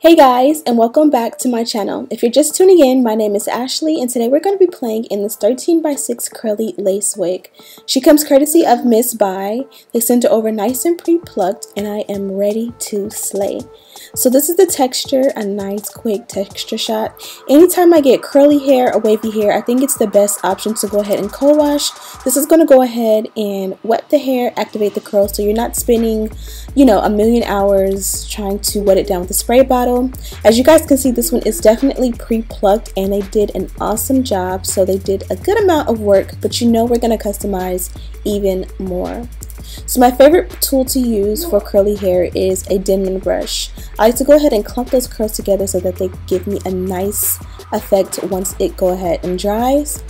Hey guys, and welcome back to my channel. If you're just tuning in, my name is Ashley, and today we're going to be playing in this 13x6 curly lace wig. She comes courtesy of MsBuy. They sent her over nice and pre-plucked, and I am ready to slay. So this is the texture, a nice quick texture shot. Anytime I get curly hair or wavy hair, I think it's the best option to go ahead and co-wash. This is going to go ahead and wet the hair, activate the curls, so you're not spending, a million hours trying to wet it down with a spray bottle. As you guys can see, this one is definitely pre-plucked, and they did an awesome job. So they did a good amount of work, but we're going to customize even more. So my favorite tool to use for curly hair is a Denman brush. I like to go ahead and clump those curls together so that they give me a nice effect once it go ahead and dries.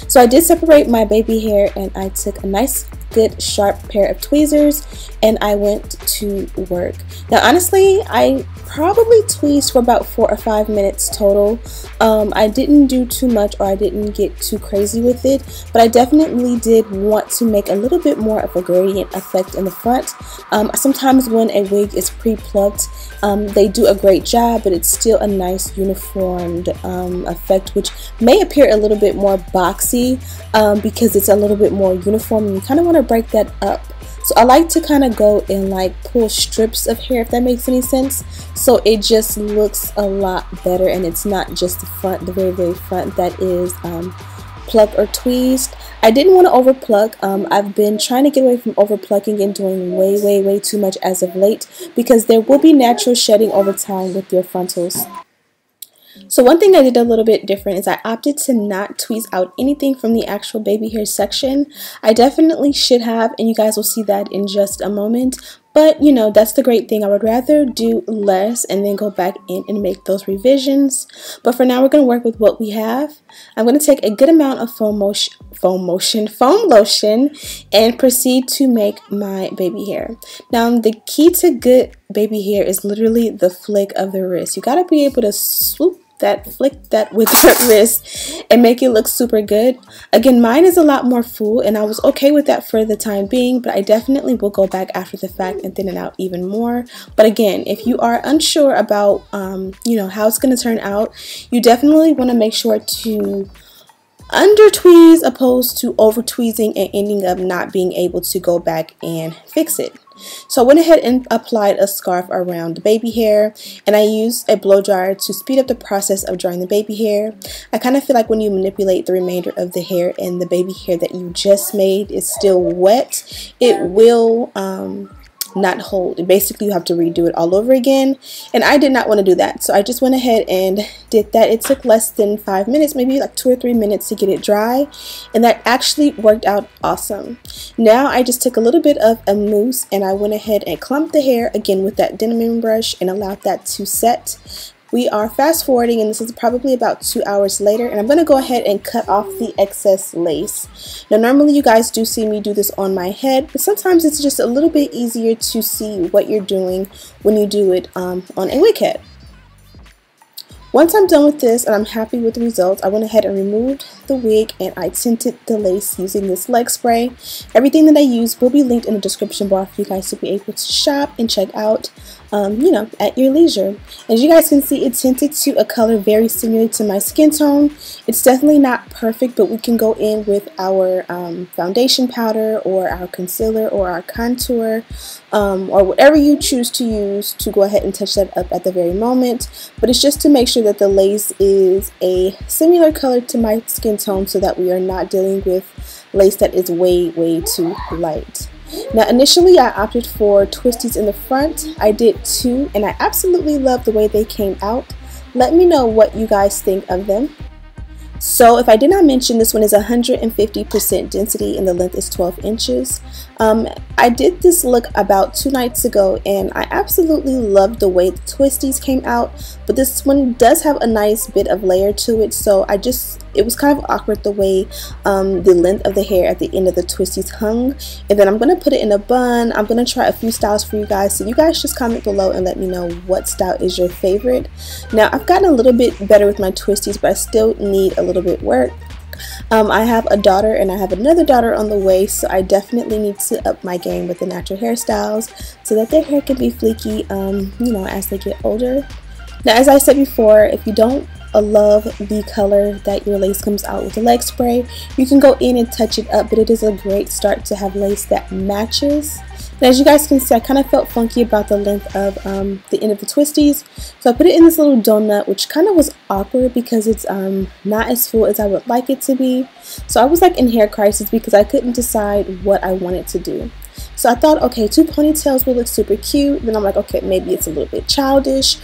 So I did separate my baby hair, and I took a nice good sharp pair of tweezers and I went to work. Now honestly, I probably tweezed for about 4 or 5 minutes total. I didn't do too much, or I didn't get too crazy with it, but I definitely did want to make a little bit more of a gradient effect in the front. Sometimes when a wig is pre-plucked, they do a great job, but it's still a nice uniformed effect, which may appear a little bit more boxy because it's a little bit more uniform, and you kind of want to break that up. So I like to kind of go and pull strips of hair, if that makes any sense, so it just looks a lot better, and it's not just the front, the very front, that is plucked or tweezed. I didn't want to over pluck. I've been trying to get away from over plucking and doing way too much as of late, because there will be natural shedding over time with your frontals. So one thing I did a little bit different is I opted to not tweeze out anything from the actual baby hair section. I definitely should have, and you guys will see that in just a moment. But that's the great thing. I would rather do less and then go back in and make those revisions. But for now, we're going to work with what we have. I'm going to take a good amount of foam lotion and proceed to make my baby hair. Now, the key to good baby hair is literally the flick of the wrist. You got to be able to flick that with your wrist and make it look super good. Again, mine is a lot more full, and I was okay with that for the time being, but I definitely will go back after the fact and thin it out even more. But again, if you are unsure about how it's going to turn out, you definitely want to make sure to under tweeze opposed to over tweezing and ending up not being able to go back and fix it. So I went ahead and applied a scarf around the baby hair, and I used a blow dryer to speed up the process of drying the baby hair. I kind of feel like when you manipulate the remainder of the hair and the baby hair that you just made is still wet, it will not hold. Basically, you have to redo it all over again, and I did not want to do that, so I just went ahead and did that. It took less than 5 minutes, maybe like 2 or 3 minutes to get it dry, and that actually worked out awesome. Now I just took a little bit of a mousse and I went ahead and clumped the hair again with that Denman brush and allowed that to set. We are fast forwarding, and this is probably about 2 hours later, and I'm going to go ahead and cut off the excess lace. Now normally you guys do see me do this on my head, but sometimes it's just a little bit easier to see what you're doing when you do it on a wig head. Once I'm done with this and I'm happy with the results, I went ahead and removed the wig and I tinted the lace using this leg spray. Everything that I use will be linked in the description bar for you guys to be able to shop and check out, at your leisure. As you guys can see, it's tinted to a color very similar to my skin tone. It's definitely not perfect, but we can go in with our foundation powder or our concealer or our contour, or whatever you choose to use to go ahead and touch that up at the very moment. But it's just to make sure that the lace is a similar color to my skin tone, so that we are not dealing with lace that is way too light. Now initially I opted for twisties in the front. I did 2, and I absolutely love the way they came out. Let me know what you guys think of them. So if I did not mention, this one is 150% density and the length is 12 inches. I did this look about 2 nights ago, and I absolutely loved the way the twisties came out, but this one does have a nice bit of layer to it, so it was kind of awkward the way the length of the hair at the end of the twisties hung. And then I'm going to put it in a bun. I'm going to try a few styles for you guys, so you guys just comment below and let me know what style is your favorite. Now I've gotten a little bit better with my twisties, but I still need a little bit work. I have a daughter and I have another daughter on the way, so I definitely need to up my game with the natural hairstyles so that their hair can be fleeky, as they get older. Now, as I said before, if you don't love the color that your lace comes out with the leg spray, you can go in and touch it up, but it is a great start to have lace that matches. And as you guys can see, I kind of felt funky about the length of the end of the twisties, so I put it in this little donut, which kind of was awkward because it's not as full as I would like it to be. So I was like in hair crisis because I couldn't decide what I wanted to do. So I thought, okay, 2 ponytails will look super cute. Then I'm like, okay, maybe it's a little bit childish.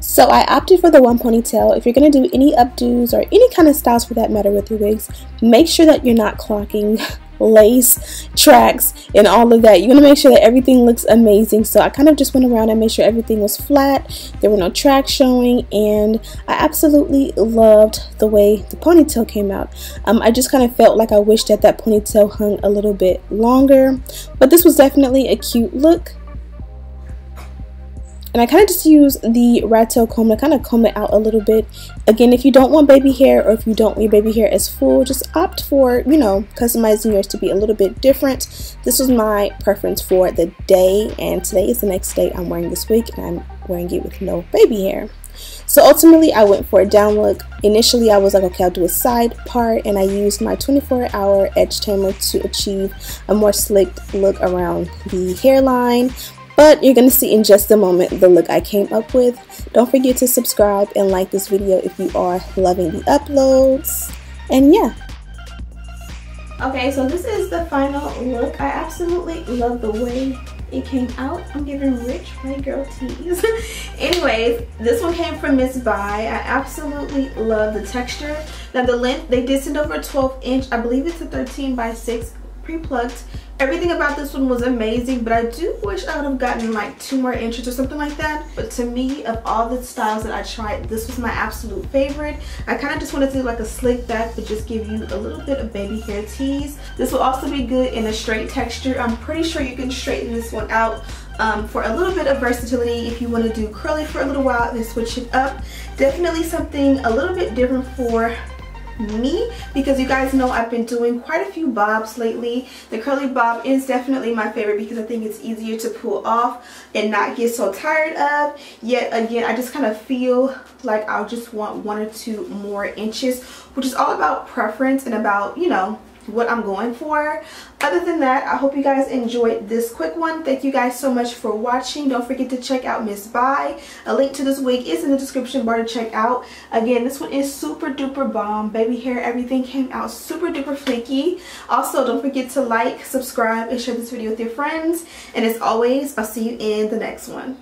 So I opted for the 1 ponytail. If you're going to do any updos or any kind of styles for that matter with your wigs, make sure that you're not clocking lace, tracks, and all of that. You want to make sure that everything looks amazing. So I kind of just went around and made sure everything was flat. There were no tracks showing, and I absolutely loved the way the ponytail came out. I just kind of felt like I wished that ponytail hung a little bit longer, but this was definitely a cute look. And I kind of just use the rat tail comb to kind of comb it out a little bit. Again, if you don't want baby hair, or if you don't want your baby hair as full, just opt for, you know, customizing yours to be a little bit different. This was my preference for the day, and today is the next day I'm wearing this wig, and I'm wearing it with no baby hair. So ultimately, I went for a down look. Initially, I was like, okay, I'll do a side part, and I used my 24-hour edge tamer to achieve a more slicked look around the hairline. But you're going to see in just a moment the look I came up with. Don't forget to subscribe and like this video if you are loving the uploads. And yeah. Okay, so this is the final look. I absolutely love the way it came out. I'm giving rich white girl tease. Anyways, this one came from MsBuy. I absolutely love the texture. Now the length, they did send over a 12-inch. I believe it's a 13x6 pre-plucked. Everything about this one was amazing, but I do wish I would have gotten like 2 more inches or something like that. But to me, of all the styles that I tried, this was my absolute favorite. I kind of just wanted to do like a slick back, but just give you a little bit of baby hair tease. This will also be good in a straight texture. I'm pretty sure you can straighten this one out for a little bit of versatility. If you want to do curly for a little while and switch it up, definitely something a little bit different for me, because you guys know I've been doing quite a few bobs lately. The curly bob is definitely my favorite because I think it's easier to pull off and not get so tired of. Yet again, I just kind of feel like I'll just want 1 or 2 more inches, which is all about preference and about, you know, what I'm going for. Other than that, I hope you guys enjoyed this quick one. Thank you guys so much for watching. Don't forget to check out MsBuy. A link to this wig is in the description bar to check out. Again, this one is super duper bomb. Baby hair, everything came out super duper flaky. Also, don't forget to like, subscribe, and share this video with your friends. And as always, I'll see you in the next one.